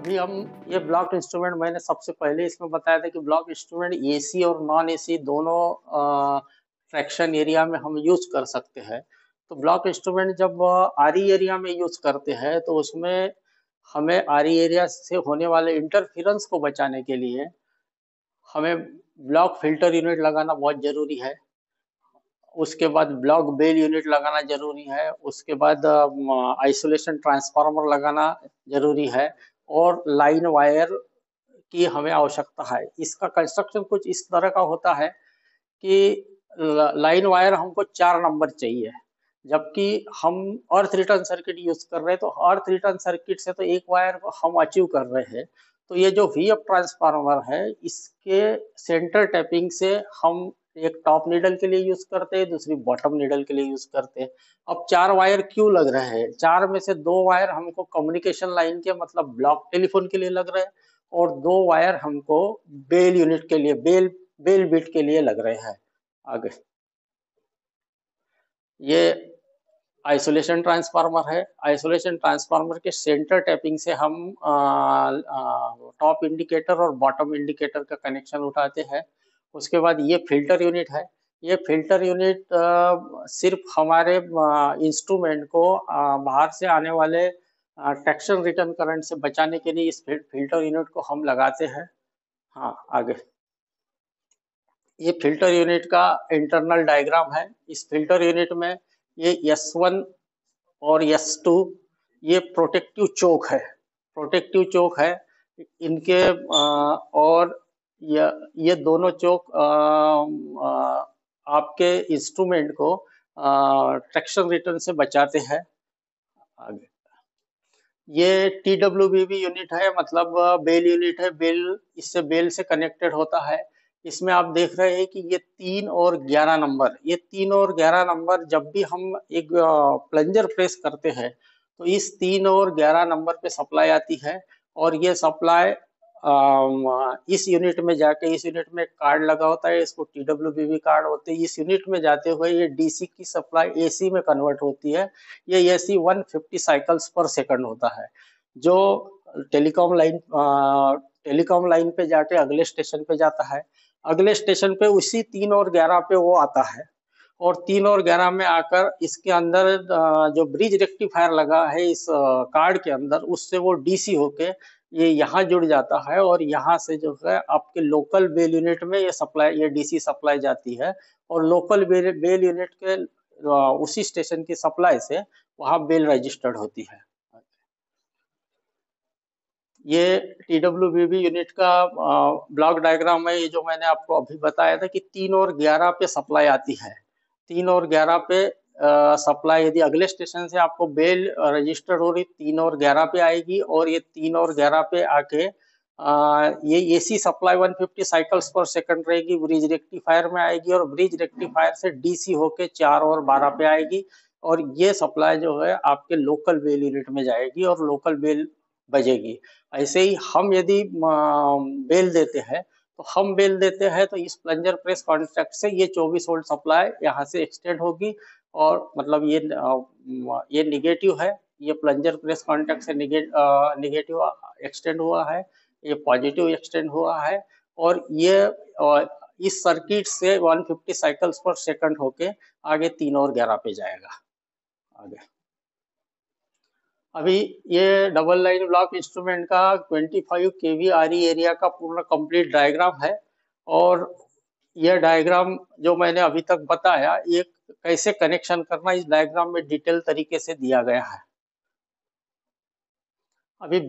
अभी हम ये ब्लॉक इंस्ट्रूमेंट मैंने सबसे पहले इसमें बताया था कि ब्लॉक इंस्ट्रूमेंट एसी और नॉन एसी दोनों फ्रैक्शन एरिया में हम यूज कर सकते हैं। तो ब्लॉक इंस्ट्रूमेंट जब आरई एरिया में यूज करते हैं तो उसमें हमें आरई एरिया से होने वाले इंटरफेरेंस को बचाने के लिए हमें ब्लॉक फिल्टर यूनिट लगाना बहुत जरूरी है। उसके बाद ब्लॉक बेल यूनिट लगाना जरूरी है। उसके बाद आइसोलेशन ट्रांसफार्मर लगाना जरूरी है और लाइन वायर की हमें आवश्यकता है। इसका कंस्ट्रक्शन कुछ इस तरह का होता है कि लाइन वायर हमको 4 नंबर चाहिए, जबकि हम अर्थ रिटर्न सर्किट यूज कर रहे हैं। तो अर्थ रिटर्न सर्किट से तो एक वायर को हम अचीव कर रहे हैं। तो ये जो वी एफ ट्रांसफार्मर है, इसके सेंटर टैपिंग से हम एक टॉप नीडल के लिए यूज करते हैं, दूसरी बॉटम नीडल के लिए यूज करते हैं। अब 4 वायर क्यों लग रहे हैं? 4 में से 2 वायर हमको कम्युनिकेशन लाइन के मतलब ब्लॉक टेलीफोन के लिए लग रहे हैं और 2 वायर हमको बेल यूनिट के लिए बेल बिट के लिए लग रहे हैं। आगे ये आइसोलेशन ट्रांसफार्मर है। आइसोलेशन ट्रांसफार्मर के सेंटर टैपिंग से हम टॉप इंडिकेटर और बॉटम इंडिकेटर का कनेक्शन उठाते हैं। उसके बाद ये फिल्टर यूनिट है। ये फिल्टर यूनिट सिर्फ हमारे इंस्ट्रूमेंट को बाहर से आने वाले ट्रैक्शन रिटर्न करंट से बचाने के लिए इस फिल्टर यूनिट को हम लगाते हैं। हाँ, आगे ये फिल्टर यूनिट का इंटरनल डायग्राम है। इस फिल्टर यूनिट में ये S1 और S2 ये प्रोटेक्टिव चोक है। प्रोटेक्टिव चोक है इनके और ये दोनों चोक आपके इंस्ट्रूमेंट को ट्रैक्शन रिटर्न से बचाते हैं। आगे ये TWBB यूनिट है, मतलब बेल यूनिट है। बेल इससे बेल से कनेक्टेड होता है। इसमें आप देख रहे हैं कि ये 3 और 11 नंबर, ये 3 और 11 नंबर जब भी हम एक प्लंजर प्रेस करते हैं तो इस 3 और 11 नंबर पे सप्लाई आती है। और ये सप्लाई इस यूनिट में जाके, इस यूनिट में एक कार्ड लगा होता है, इसको TWBB कार्ड होते हैं। इस यूनिट में जाते हुए ये DC की सप्लाई AC में कन्वर्ट होती है। ये AC 150 साइकिल्स पर सेकंड होता है, जो टेलीकॉम लाइन पे जाके अगले स्टेशन पे जाता है। अगले स्टेशन पे उसी 3 और 11 पे वो आता है और 3 और 11 में आकर इसके अंदर जो ब्रिज रेक्टिफायर लगा है इस कार्ड के अंदर, उससे वो DC होके ये यहाँ जुड़ जाता है और यहाँ से जो है आपके लोकल बेल यूनिट में ये सप्लाई, ये DC सप्लाई जाती है और लोकल बेल यूनिट के उसी स्टेशन की सप्लाई से वहाँ बेल रजिस्टर्ड होती है। ये TWBB यूनिट का ब्लॉक डायग्राम है। ये जो मैंने आपको अभी बताया था कि 3 और 11 पे सप्लाई आती है। 3 और 11 पे सप्लाई, यदि अगले स्टेशन से आपको बेल रजिस्टर्ड हो रही 3 और 11 पे आएगी और ये 3 और 11 पे आके ये AC सप्लाई 150 साइकिल्स पर सेकंड रहेगी, ब्रिज रेक्टिफायर में आएगी और ब्रिज रेक्टिफायर से DC होके 4 और 12 पे आएगी और ये सप्लाई जो है आपके लोकल बेल यूनिट में जाएगी और लोकल बेल बजेगी। ऐसे ही हम यदि बेल देते हैं तो इस प्लंजर प्रेस कॉन्टैक्ट से ये 24 वोल्ट सप्लाई यहाँ से एक्सटेंड होगी और मतलब ये निगेटिव है। ये प्लंजर प्रेस कॉन्टैक्ट से निगेटिव एक्सटेंड हुआ है, ये पॉजिटिव एक्सटेंड हुआ है और ये इस सर्किट से 150 साइकिल्स पर सेकंड होके आगे 3 और 11 पे जाएगा। आगे अभी ये डबल लाइन ब्लॉक इंस्ट्रूमेंट का 25 kV RE एरिया का पूर्ण कंप्लीट डायग्राम है और यह डायग्राम जो मैंने अभी तक बताया, ये कैसे कनेक्शन करना इस डायग्राम में डिटेल तरीके से दिया गया है। अभी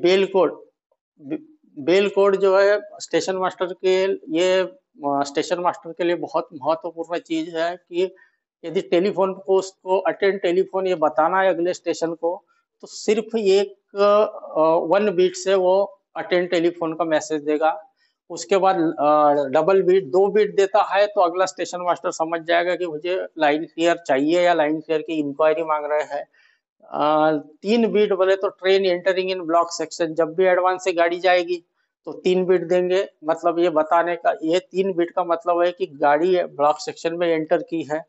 बेल कोड जो है स्टेशन मास्टर के, ये स्टेशन मास्टर के लिए बहुत महत्वपूर्ण चीज है कि यदि टेलीफोन को उसको अटेंड टेलीफोन ये बताना है अगले स्टेशन को, तो सिर्फ एक 1 बीट से वो अटेंड टेलीफोन का मैसेज देगा। उसके बाद डबल बीट 2 बीट देता है तो अगला स्टेशन मास्टर समझ जाएगा कि मुझे लाइन क्लियर चाहिए या लाइन क्लियर की इंक्वायरी मांग रहे हैं। 3 बीट बोले तो train entering in block section, जब भी एडवांस से गाड़ी जाएगी तो 3 बीट देंगे। मतलब ये बताने का, ये 3 बीट का मतलब है कि गाड़ी ब्लॉक सेक्शन में एंटर की है।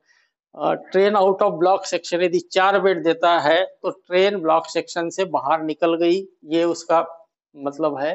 Train out of block section यदि 4 बिट देता है तो ट्रेन ब्लॉक सेक्शन से बाहर निकल गई, ये उसका मतलब है